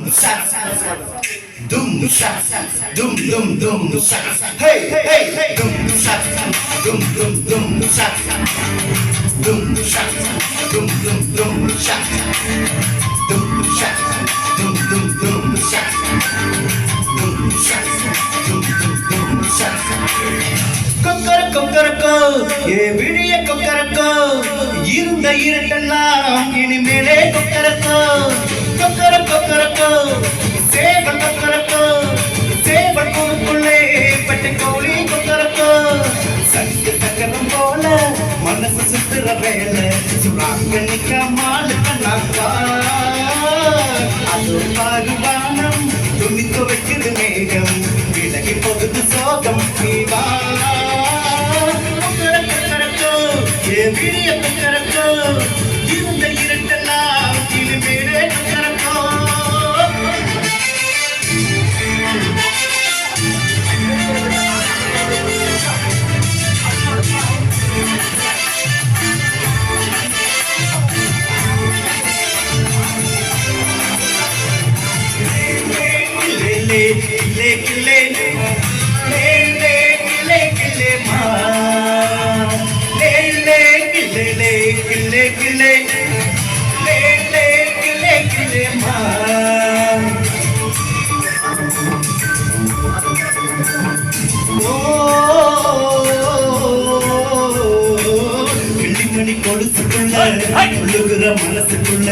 dum shak dum shak hey hey dum shak dum shak dum shak dum shak dum shak dum shak dum shak dum shak Kokkarakko ஏ விழிய கொக்கரக்கோ இருந்த இருட்டெல்லாம் இனிமேலே கொக்கரக்கோ கொக்கரக்கோ சேவல் கொக்கரக்கோ சேவல் கூறுக்குள்ளே பட்டை கோழி கொக்கரக்கோ சங்கு சக்கரம் போல மனசு சுத்துற வேலை சுறாங்க நிக்க மாலுக்க நாக்கா அது பாகுவானம் துணி துவைக்குது மேகம் விலகி போகுது சோகம் நீவா விழிய கொக்கரக்கோ இருந்த இருட்டெல்லாம் இனிமேலே கொக்கரக்கோ உள்ளுகிற மனசுக்குள்ள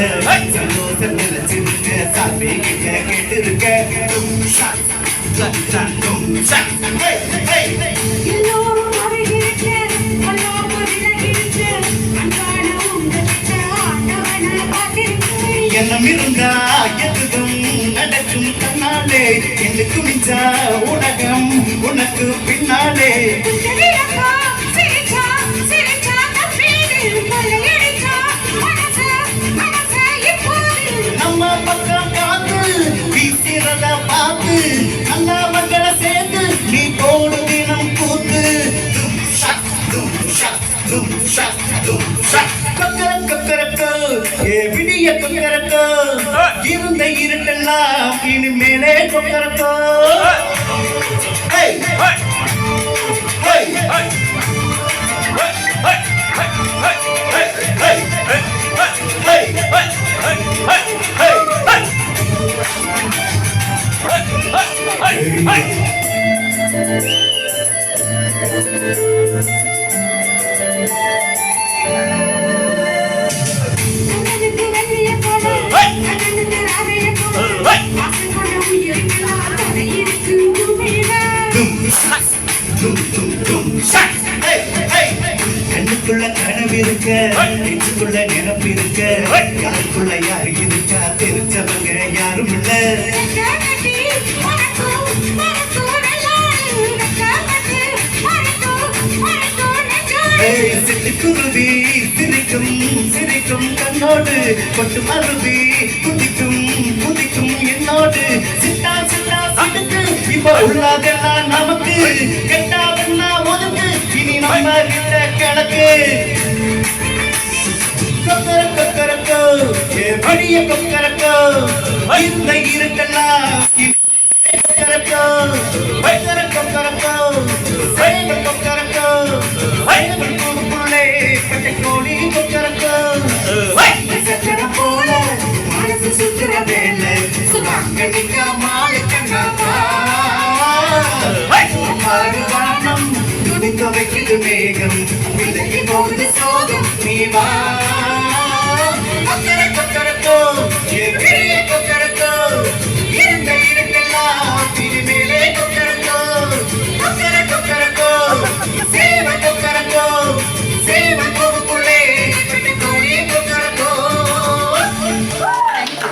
சந்தோஷம் நினைச்சிருக்க சாமி கிட்ட கேட்டிருக்க எண்ணம் இருந்தா எதுவும் நடக்கும் தன்னாலே எனக்கு மிஞ்சா உலகம் உனக்கு பின்னாலே நம்ம பக்கம் காத்து வீசிறத பார்த்து நல்லா மக்களை சேர்ந்து நீ போடு தினம் கூத்து கொக்கரக்கோ ஏ விடிய கொக்கரக்கோ இருந்த இருட்டெல்லாம் இனிமேலே கொக்கரக்கோ கண்ணுக்குள்ள கனவு இருக்க நெஞ்சுக்குள்ள நினப்பு இருக்க யாருக்குள்ள யாரு இருக்கா தெரிஞ்சவங்க யாரும் இல்ல சிட்டுக்குருவி சிரிக்கும் சிரிக்கும் கண்ணோடு கொட்டு அருவி குதிக்கும் என்னோடு சிட்டா சிட்டா சிட்டுக்கு இப்ப உள்ளதெல்லாம் நமக்கு கெட்டாவெல்லாம் ஒதுக்கு இனி நம்ம கிட்ட கிழக்கு கொக்கரக்கோ ஏ வழிய கொக்கரக்கோ இருந்த இருட்டெல்லாம் கொக்கரக்கோ கொக்கரக்கோ சேவல் கொக்கரக்கோ சேவல் கூறுக்குள்ளே பட்டை கோழி கொக்கரக்கோ சக்கரம் போல மனசு சுத்துற வேலை சுறாங்க நிக்க மாலுக்கண்ணாக்கா பாடுவானம் துணி துவைக்குது மேகம் விலகி போகுது சோகம் நீ வா கொக்கரக்கோ